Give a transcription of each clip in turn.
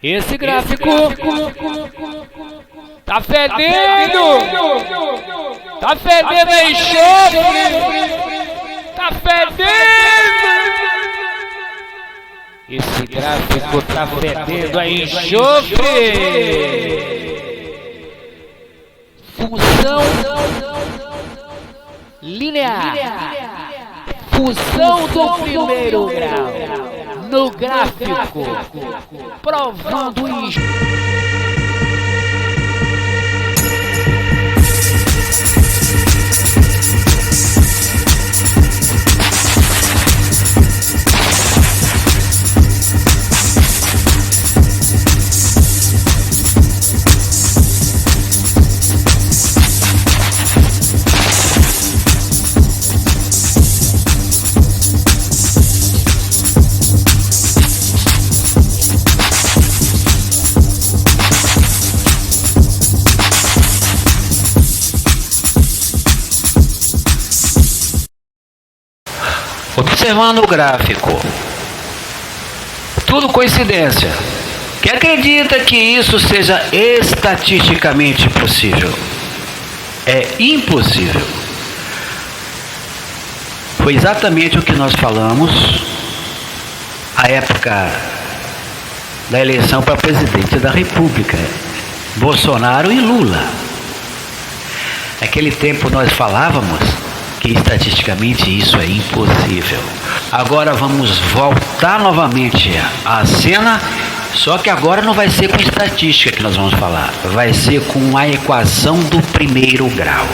Esse gráfico tá fedendo! Tá fedendo a enxofre! Tá fedendo! Esse gráfico tá fedendo a enxofre! Função linear. Função do primeiro grau. No gráfico, provando isso. Observando o gráfico, tudo coincidência. Quem acredita que isso seja estatisticamente possível? É impossível. Foi exatamente o que nós falamos à época da eleição para presidente da República, Bolsonaro e Lula. Naquele tempo nós falávamos que estatisticamente isso é impossível. Agora vamos voltar novamente à cena, só que agora não vai ser com estatística que nós vamos falar, vai ser com a equação do primeiro grau.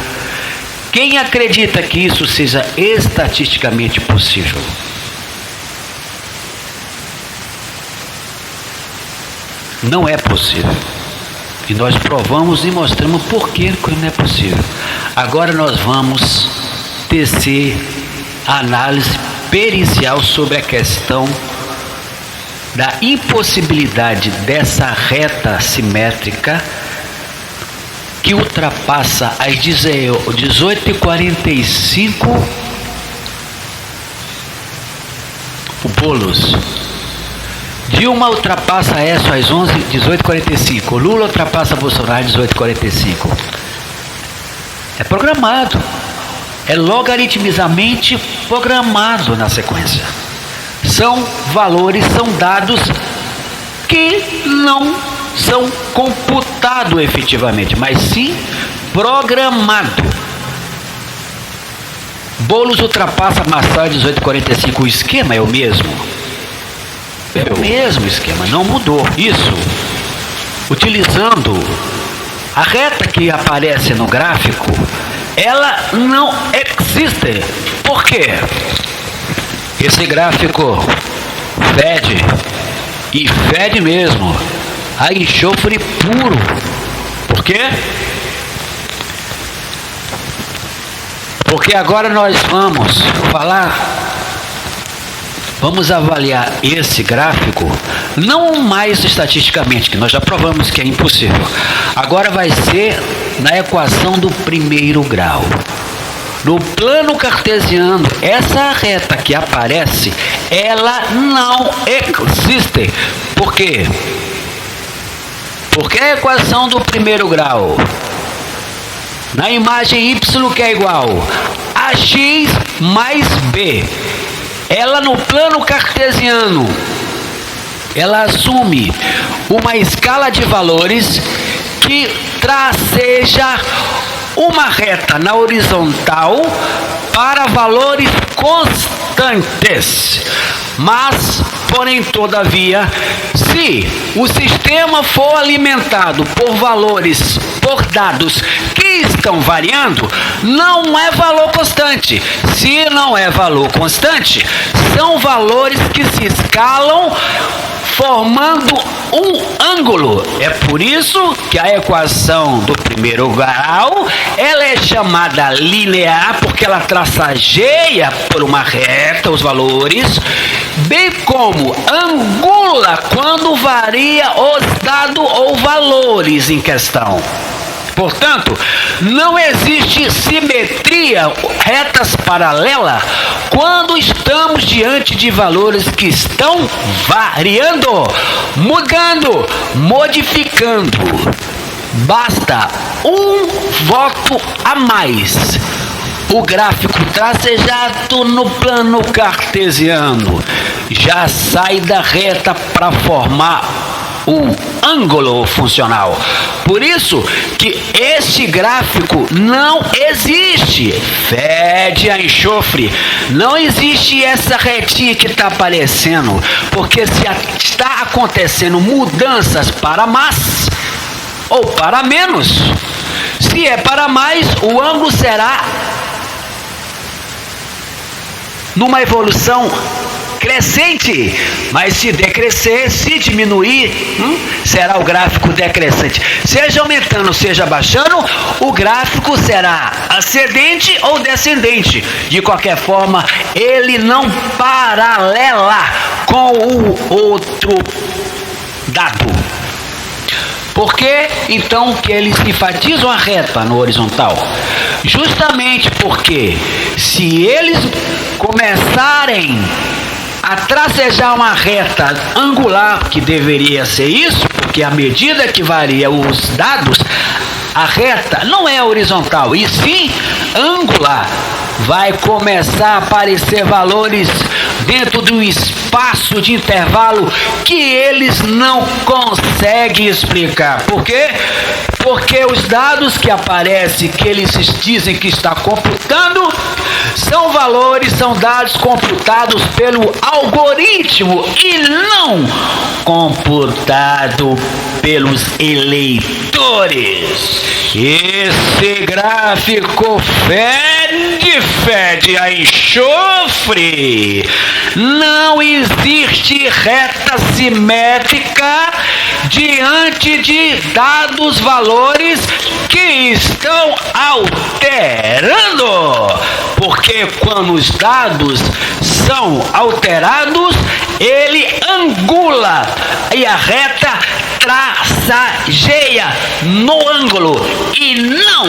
Quem acredita que isso seja estatisticamente possível? Não é possível. E nós provamos e mostramos por que não é possível. Agora nós vamos tecer análise pericial sobre a questão da impossibilidade dessa reta simétrica que ultrapassa às 18h45 o Boulos. Dilma ultrapassa Aécio às 18h45. Lula ultrapassa Bolsonaro às 18h45. É programado. É logaritmicamente programado na sequência. São valores, são dados que não são computados efetivamente, mas sim programado. Boulos ultrapassa Massal às 18h45. O esquema é o mesmo. É o mesmo esquema, não mudou. Isso, utilizando a reta que aparece no gráfico, ela não existe. Por quê? Esse gráfico fede, e fede mesmo, a enxofre puro. Por quê? Porque agora nós vamos avaliar esse gráfico, não mais estatisticamente, que nós já provamos que é impossível. Agora vai ser na equação do primeiro grau. No plano cartesiano, essa reta que aparece, ela não existe. Por quê? Porque a equação do primeiro grau, na imagem y, que é igual a x mais b, ela no plano cartesiano, ela assume uma escala de valores que traceja uma reta na horizontal para valores constantes. Mas, porém, todavia, se o sistema for alimentado por valores, por dados que estão variando, não é valor constante. Se não é valor constante, são valores que se escalam formando um ângulo. É por isso que a equação do primeiro grau, ela é chamada linear, porque ela traçageia por uma reta os valores, bem como angula quando varia os dados ou valores em questão. Portanto, não existe simetria, retas paralelas, quando estamos diante de valores que estão variando, mudando, modificando. Basta um voto a mais. O gráfico tracejado no plano cartesiano já sai da reta para formar o ângulo funcional. Por isso que este gráfico não existe. Fede a enxofre. Não existe essa retinha que está aparecendo. Porque se está acontecendo mudanças para mais ou para menos, se é para mais, o ângulo será numa evolução crescente, mas se decrescer, se diminuir, será o gráfico decrescente. Seja aumentando, seja baixando, o gráfico será ascendente ou descendente. De qualquer forma, ele não paralela com o outro dado. Por que então que eles enfatizam a reta no horizontal? Justamente porque se eles começarem a tracejar uma reta angular, que deveria ser isso, porque à medida que varia os dados, a reta não é horizontal, e sim angular. Vai começar a aparecer valores dentro do espaço de intervalo que eles não conseguem explicar. Por quê? Porque os dados que aparecem, que eles dizem que está computando, são valores, são dados computados pelo algoritmo e não computado pelos eleitores. Esse gráfico fede a enxofre. Não existe reta simétrica diante de dados valores que estão alterando. Porque quando os dados são alterados, ele angula e a reta traceja no ângulo e não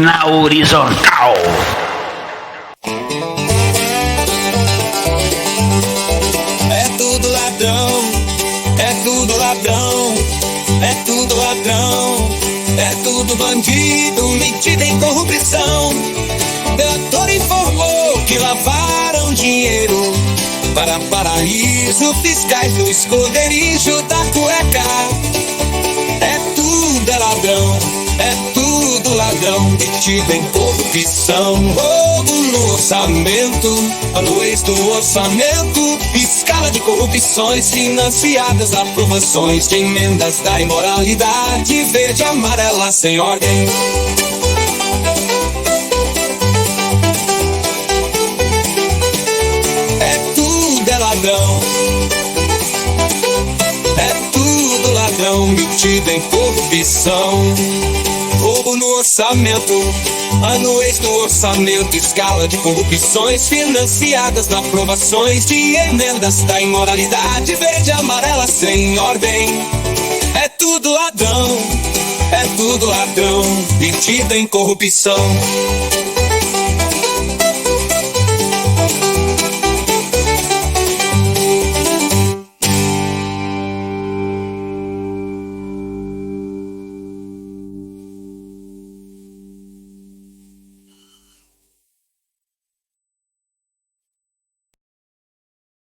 na horizontal. É tudo ladrão, é tudo ladrão, é tudo ladrão, é tudo bandido, metida em corrupção. Doutor informou que lavaram dinheiro para paraíso fiscais do esconderijo da cueca. É tudo ladrão, é tudo ladrão, metido em corrupção. Roubo no orçamento, anuês do orçamento, escala de corrupções financiadas, aprovações de emendas da imoralidade, verde, amarela, sem ordem. É tudo ladrão, metido em corrupção. Roubo no orçamento, anuês do orçamento, escala de corrupções financiadas na aprovações de emendas da imoralidade, verde, amarela, sem ordem. É tudo ladrão, metido em corrupção.